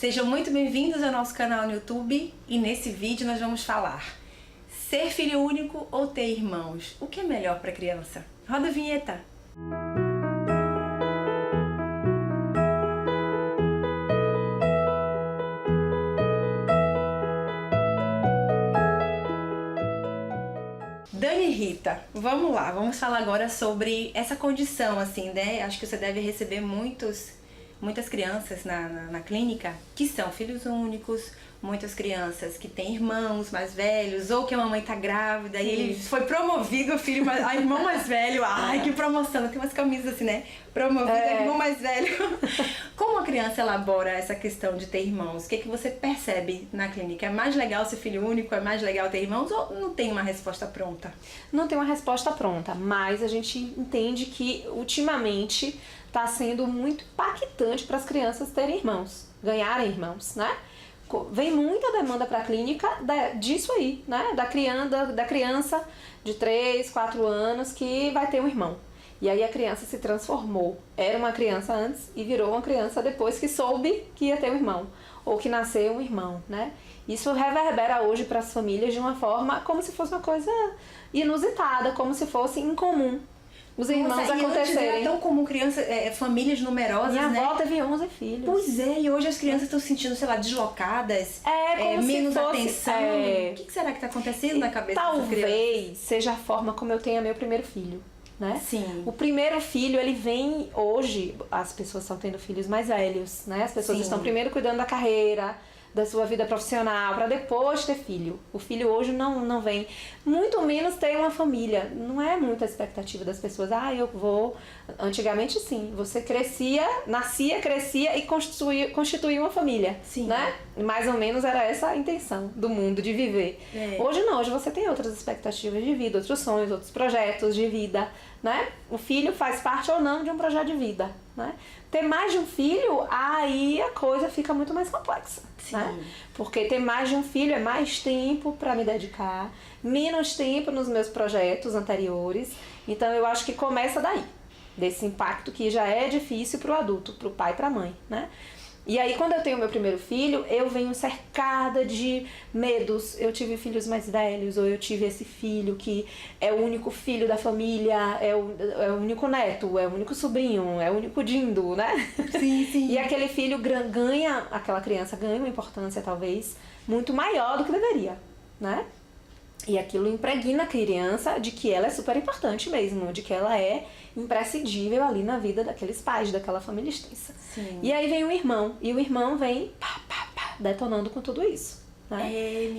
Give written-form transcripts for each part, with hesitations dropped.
Sejam muito bem-vindos ao nosso canal no YouTube e nesse vídeo nós vamos falar: ser filho único ou ter irmãos? O que é melhor para a criança? Roda a vinheta! Dani e Rita, vamos lá, vamos falar agora sobre essa condição, assim, né? Acho que você deve receber muitas crianças na clínica que são filhos únicos, muitas crianças que têm irmãos mais velhos, ou que a mamãe tá grávida. Sim. E ele foi promovido a irmão mais velho. Ai, que promoção! Tem umas camisas assim, né? Promovido a irmão mais velho. Como a criança elabora essa questão de ter irmãos? O que você percebe na clínica? É mais legal ser filho único? É mais legal ter irmãos? Ou não tem uma resposta pronta? Não tem uma resposta pronta, mas a gente entende que ultimamente está sendo muito impactante para as crianças terem irmãos, ganharem irmãos, né? Vem muita demanda para a clínica disso aí, né? Da criança de 3, 4 anos que vai ter um irmão. E aí a criança se transformou. Era uma criança antes e virou uma criança depois que soube que ia ter um irmão. Ou que nasceu um irmão, né? Isso reverbera hoje para as famílias de uma forma como se fosse uma coisa inusitada, como se fosse incomum. Os irmãos acontecerem. É tão comum famílias numerosas, Minha né? avó teve 11 filhos. Pois é, e hoje as crianças estão se sentindo, sei lá, deslocadas, como menos se fosse, atenção. O que será que está acontecendo na cabeça dessas crianças? Talvez seja a forma como eu tenho meu primeiro filho, né? Sim. O primeiro filho, ele vem hoje, as pessoas estão tendo filhos mais velhos, né? As pessoas estão primeiro cuidando da carreira, da sua vida profissional, para depois ter filho. O filho hoje não vem, muito menos ter uma família. Não é muita expectativa das pessoas. Eu vou... Antigamente sim, você nascia, crescia e constituía uma família. Sim. Né? Mais ou menos era essa a intenção do mundo, de viver. Hoje não, hoje você tem outras expectativas de vida, outros sonhos, outros projetos de vida, né? O filho faz parte ou não de um projeto de vida, né? Ter mais de um filho, aí a coisa fica muito mais complexa. Sim. Né? Porque ter mais de um filho é mais tempo para me dedicar, menos tempo nos meus projetos anteriores. Então eu acho que começa daí, desse impacto que já é difícil para o adulto, para o pai e para a mãe, né? E aí quando eu tenho meu primeiro filho, eu venho cercada de medos. Eu tive filhos mais velhos, ou eu tive esse filho que é o único filho da família, é o único neto, é o único sobrinho, é o único dindo, né? Sim, sim. E aquele filho aquela criança ganha uma importância talvez muito maior do que deveria, né? E aquilo impregna a criança de que ela é super importante mesmo, de que ela é imprescindível ali na vida daqueles pais, daquela família extensa. Sim. E aí vem o irmão, e o irmão vem detonando com tudo isso. Né?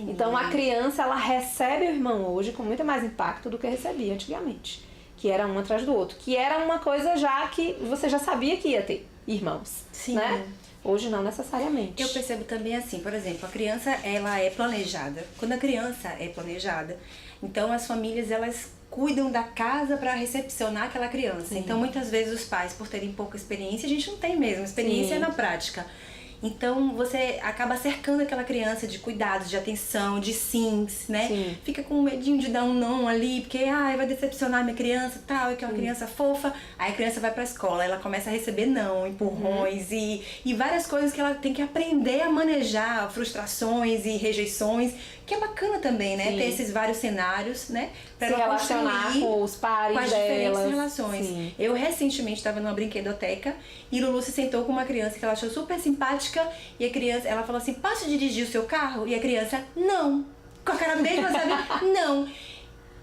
Então a criança, ela recebe o irmão hoje com muito mais impacto do que recebia antigamente. Que era um atrás do outro. Que era uma coisa já que você já sabia que ia ter irmãos. Sim. Né? Hoje não necessariamente. Eu percebo também assim, por exemplo, a criança, ela é planejada. Quando a criança é planejada, então as famílias, elas cuidam da casa para recepcionar aquela criança. Sim. Então muitas vezes os pais, por terem pouca experiência, a gente não tem mesmo, experiência na prática. Então você acaba cercando aquela criança de cuidados, de atenção, de sims, né? Sim. Fica com medinho de dar um não ali, porque vai decepcionar minha criança, tal, que é uma criança fofa. Aí a criança vai pra escola, ela começa a receber não, empurrões e várias coisas que ela tem que aprender a manejar, frustrações e rejeições, que é bacana também, né? Sim. Ter esses vários cenários, né? Pra se relacionar com os pares com as delas. Diferentes relações. Sim. Eu recentemente estava numa brinquedoteca e Lulu se sentou com uma criança que ela achou super simpática. E a criança, ela falou assim: posso dirigir o seu carro? E a criança, não. Com a cara mesmo, sabe? Não.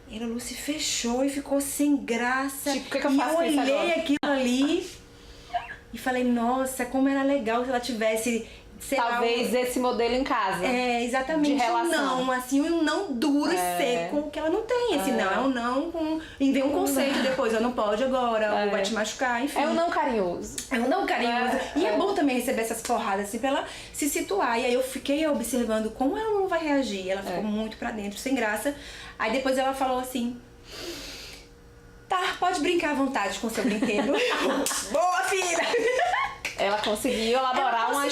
E a Lulu se fechou e ficou sem graça. Tipo, o que eu faço? E eu olhei aquilo ali e falei: nossa, como era legal se ela tivesse, sei talvez lá, esse modelo em casa. Exatamente. De relação. Não, assim, um não duro e seco, que ela não tem. Esse não, é um não com... E vem um conceito depois, não pode agora, ou vai te machucar, enfim. É um não carinhoso. É um não carinhoso. E é bom também receber essas porradas, assim, pra ela se situar. E aí eu fiquei observando como ela não vai reagir. Ela ficou muito pra dentro, sem graça. Aí depois ela falou assim: tá, pode brincar à vontade com o seu brinquedo. Boa, filha! Ela conseguiu elaborar uma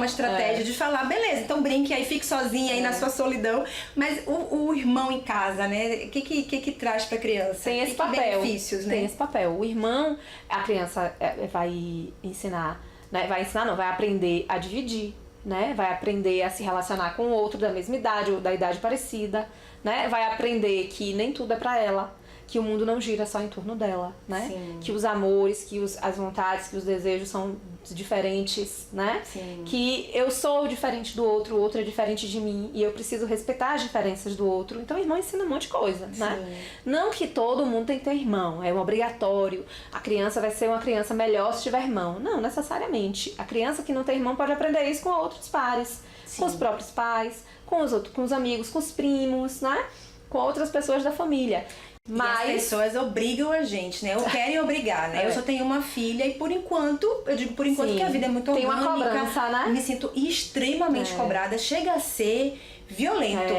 estratégia. De falar, beleza, então brinque aí, fique sozinha aí na sua solidão. Mas o irmão em casa, né? O que traz pra criança? Tem esse papel. Benefícios, né? Tem esse papel. O irmão, a criança vai ensinar né? Vai ensinar, não, vai aprender a dividir, né? Vai aprender a se relacionar com outro da mesma idade ou da idade parecida, né? Vai aprender que nem tudo é pra ela, que o mundo não gira só em torno dela, né? Sim. Que os amores, que as vontades, que os desejos são diferentes, né? Sim. Que eu sou diferente do outro, o outro é diferente de mim e eu preciso respeitar as diferenças do outro. Então, o irmão ensina um monte de coisa, né? Sim. Não que todo mundo tem que ter irmão, é um obrigatório. A criança vai ser uma criança melhor se tiver irmão. Não, necessariamente. A criança que não tem irmão pode aprender isso com outros pares, Sim. com os próprios pais, com os amigos, com os primos, né? Com outras pessoas da família. Mas E as pessoas obrigam a gente, né? Ou querem obrigar, né? Eu só tenho uma filha e por enquanto, eu digo por enquanto Sim, que a vida é muito tem orgânica. uma cobrança, né? Me sinto extremamente cobrada. Chega a ser violento.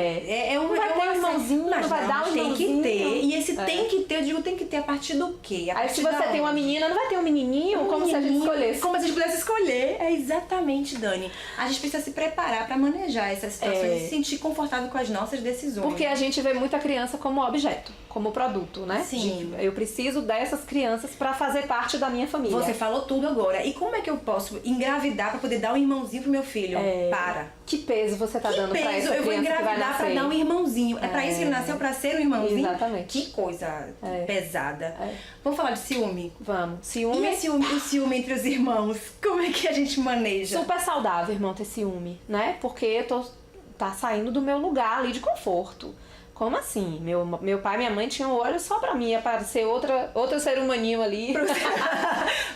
Não vai ter um irmãozinho, mas não vai dar um tem que irmãozinho. ter. E esse tem que ter, eu digo tem que ter a partir do quê? A aí se partir você da tem uma onde? menina, não vai ter um menininho? Como se a gente escolhesse. Como se a gente pudesse escolher. É exatamente, Dani. A gente precisa se preparar pra manejar essas situações e se sentir confortável com as nossas decisões. Porque a gente vê muita criança como objeto, como produto, né? Sim. Eu preciso dessas crianças pra fazer parte da minha família. Você falou tudo agora. E como é que eu posso engravidar pra poder dar um irmãozinho pro meu filho? Para. Que peso você tá dando pra peso, essa eu vou criança que vai engravidar nascer? pra dar um irmãozinho. É pra isso que ele nasceu, pra ser um irmãozinho? Exatamente. Que coisa pesada. É. Vamos falar de ciúme? Vamos. E Ciúme. o ciúme entre os irmãos? Como é que a gente maneja? Super saudável, irmão, ter ciúme, né? Porque tá saindo do meu lugar ali de conforto. Como assim? Meu pai e minha mãe tinham olho só pra mim, aparecer outro ser humaninho ali.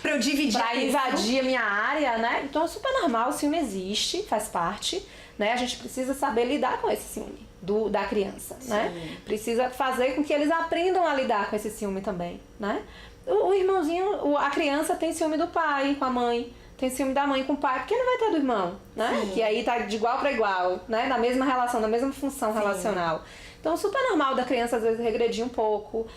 Pra eu dividir Pra isso. invadir a minha área, né? Então é super normal, o ciúme existe, faz parte, né? A gente precisa saber lidar com esse ciúme da criança, né? Precisa fazer com que eles aprendam a lidar com esse ciúme também, né? O irmãozinho, a criança tem ciúme do pai com a mãe, tem ciúme da mãe com o pai, porque não vai ter do irmão, né? Sim. Que aí tá de igual pra igual, né? Na mesma relação, na mesma função relacional. Então, super normal da criança, às vezes, regredir um pouco,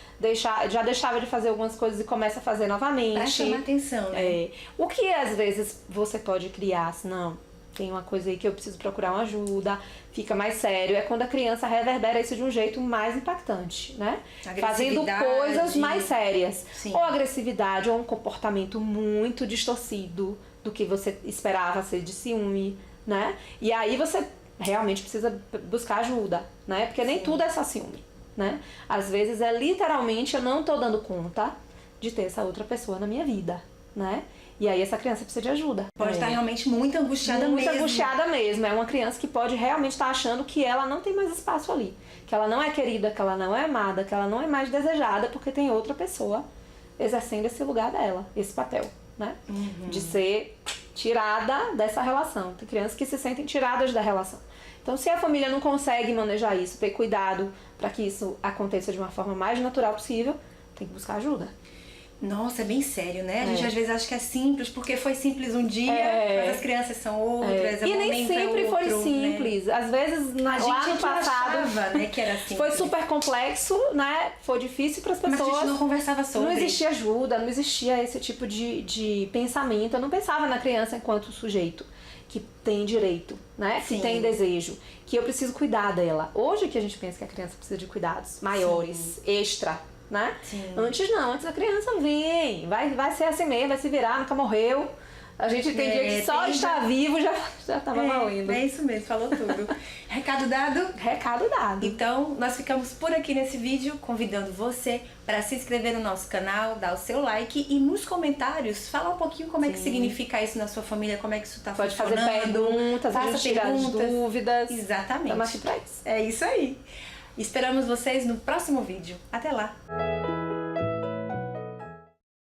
já deixava de fazer algumas coisas e começa a fazer novamente. Pra chamar atenção, né? O que, às vezes, você pode criar, assim, não, tem uma coisa aí que eu preciso procurar uma ajuda, fica mais sério, é quando a criança reverbera isso de um jeito mais impactante, né? Fazendo coisas mais sérias. Sim. Ou agressividade, ou um comportamento muito distorcido do que você esperava ser de ciúme, né? E aí você realmente precisa buscar ajuda, né? Porque nem tudo é só ciúme, né? Às vezes é literalmente eu não tô dando conta de ter essa outra pessoa na minha vida, né? E aí essa criança precisa de ajuda. Pode estar realmente muito angustiada mesmo. Muito angustiada mesmo. É uma criança que pode realmente estar achando que ela não tem mais espaço ali. Que ela não é querida, que ela não é amada, que ela não é mais desejada porque tem outra pessoa exercendo esse lugar dela, esse papel, né? De ser tirada dessa relação. Tem crianças que se sentem tiradas da relação. Então, se a família não consegue manejar isso, ter cuidado para que isso aconteça de uma forma mais natural possível, tem que buscar ajuda. Nossa, é bem sério, né? A gente às vezes acha que é simples, porque foi simples um dia, mas as crianças são outras, E nem sempre foi simples. Né? Às vezes, lá no passado, achava, né, que era simples. foi super complexo, né? Foi difícil para as pessoas. Mas a gente não conversava sobre. Não existia ajuda, não existia esse tipo de pensamento. Eu não pensava na criança enquanto sujeito que tem direito, né? Sim. Que tem desejo, que eu preciso cuidar dela. Hoje que a gente pensa que a criança precisa de cuidados maiores, extra, né? Sim. Antes não, antes a criança vem, vai ser assim mesmo, vai se virar, nunca morreu. A gente tem dia que só estar vivo já tava valendo. É isso mesmo, falou tudo. Recado dado? Recado dado. Então, nós ficamos por aqui nesse vídeo, convidando você para se inscrever no nosso canal, dar o seu like e nos comentários falar um pouquinho como é que significa isso na sua família, como é que isso tá Pode funcionando. fazer perguntas, a faça gente tirar as dúvidas. Exatamente. Estamos aqui pra isso. É isso aí. Esperamos vocês no próximo vídeo. Até lá!